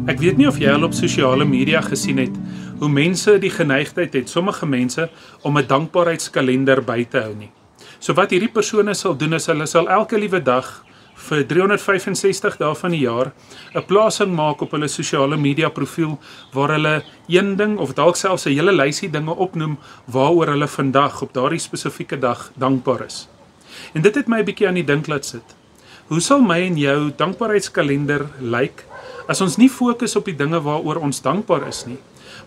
Ek weet nie of jy al op sosiale media gesien het hoe mense die geneigtheid het, sommige mense, om 'n dankbaarheidskalender by te hou nie. So wat hierdie persone sal doen is hulle sal elke liewe dag vir 365 dae van die jaar 'n plasing maak op hulle sosiale media profiel waar hulle een ding of dalk selfs 'n hele lysie dinge opnoem waaroor hulle vandag op daardie spesifieke dag dankbaar is. En dit het my 'n bietjie aan die dink laat sit. Hoe sal my en jou dankbaarheidskalender lyk as ons nie fokus op die dinge waaroor ons dankbaar is nie,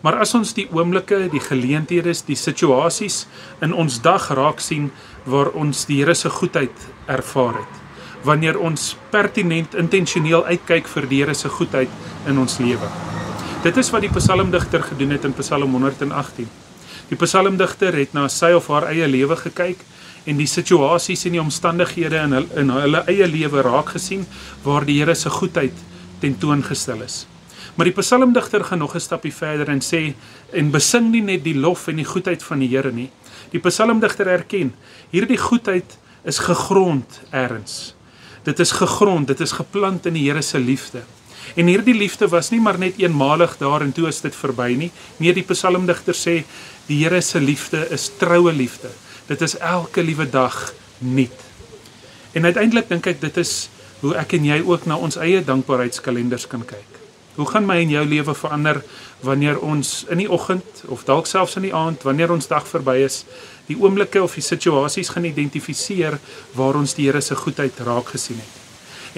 maar as ons die oomblikke, die geleenthede, die situasies in ons dag raak sien waar ons die Here se goedheid ervaar het, wanneer ons pertinent, intentioneel uitkyk vir die Here se goedheid in ons lewe. Dit is wat die psalmdigter gedoen het in Psalm 118. Die psalmdigter het na sy of haar eie lewe gekyk en die situasies en die omstandighede in hulle eie lewe raak gesien waar die Here se goedheid tentoongestel is. Maar die psalmdigter gaan nog 'n stapie verder en sê, en besing nie net die lof en die goedheid van die Here nie. Die psalmdigter erken, hierdie goedheid is gegrond ergens. Dit is gegrond, dit is geplant in die Here se liefde. En hierdie liefde was nie maar net eenmalig daar en toe is dit verby nie. Nee, die psalmdigter sê, die Here se liefde is troue liefde. Dit is elke liewe dag nuut. En uiteindelik dink ek dit is hoe ek en jy ook na ons eie dankbaarheidskalenders kan kyk. Hoe gaan my en jou lewe verander wanneer ons in die oggend of dalk selfs in die aand, wanneer ons dag verby is, die oomblikke of die situasies gaan identifiseer waar ons die Here se goedheid raak gesien het.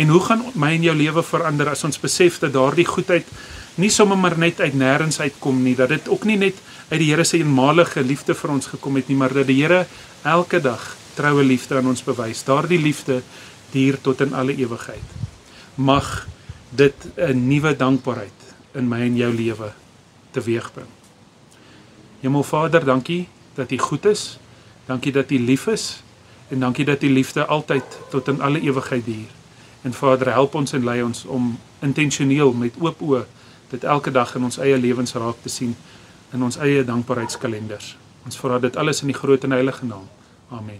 En hoe gaan my en jou lewe verander as ons besef dat daardie goedheid nie sommer maar net uit nêrens uitkom nie, dat dit ook nie net uit die Here se eenmalige liefde vir ons gekom het nie, maar dat die Here elke dag troue liefde aan ons bewys. Daardie liefde duur tot in alle ewigheid. Mag dit 'n nuwe dankbaarheid in my en jou lewe teweegbring. Hemelvader, dankie dat U goed is, dankie dat U lief is, en dankie dat U liefde altyd tot in alle ewigheid duur. En Vader, help ons en lei ons om intentioneel met oop oë dit elke dag in ons eie lewens raak te sien, in ons eie dankbaarheidskalenders. Ons vra dit alles in die groot en heilige naam. Amen.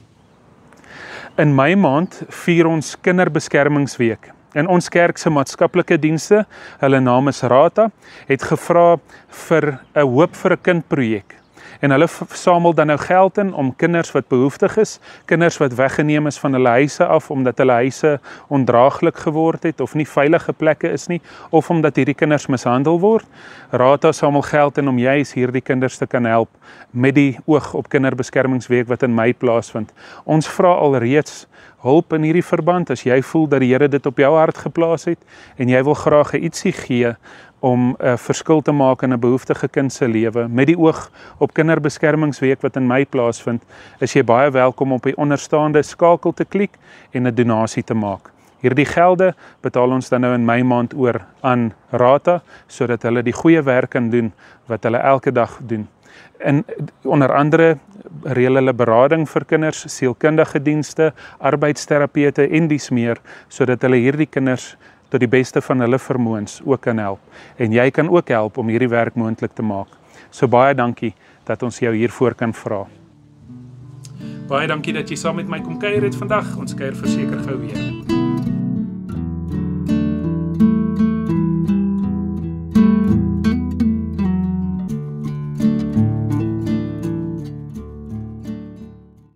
In Mei maand vier ons Kinderbeskermingsweek. En ons kerk se maatskaplike dienste, hulle naam is Rata, het gevra vir 'n Hoop vir 'n Kind projek. En hulle samel dan nou geld in om kinders wat behoeftig is, kinders wat weggeneem is van hulle huise af omdat hulle huise ondraaglik geword het of nie veilige plekke is nie, of omdat hierdie kinders mishandel word. Rata samel geld in om juis hierdie kinders te kan help met die oog op Kinderbeskermingsweek wat in Mei plaasvind. Ons vra alreeds hulp in hierdie verband as jy voel dat die Here dit op jou hart geplaas het en jy wil graag 'n ietsie gee om 'n verskil te maak in 'n behoeftige kind se lewe met die oog op Kinderbeskermingsweek wat in Mei plaasvind, is jy baie welkom op die onderstaande skakel te klik en 'n donasie te maak. Hierdie gelde betaal ons dan nou in Mei maand oor aan Rata sodat hulle die goeie werk kan doen wat hulle elke dag doen. En onder andere reël hulle berading vir kinders, sielkundige dienste, arbeidsterapeute en dies meer, sodat hulle hierdie kinders tot die beste van hulle vermoëns ook kan help. En jy kan ook help om hierdie werk moontlik te maak. So baie dankie dat ons jou hiervoor kan vra. Baie dankie dat jy saam met my kom kuier het vandag. Ons kuier verseker gou weer.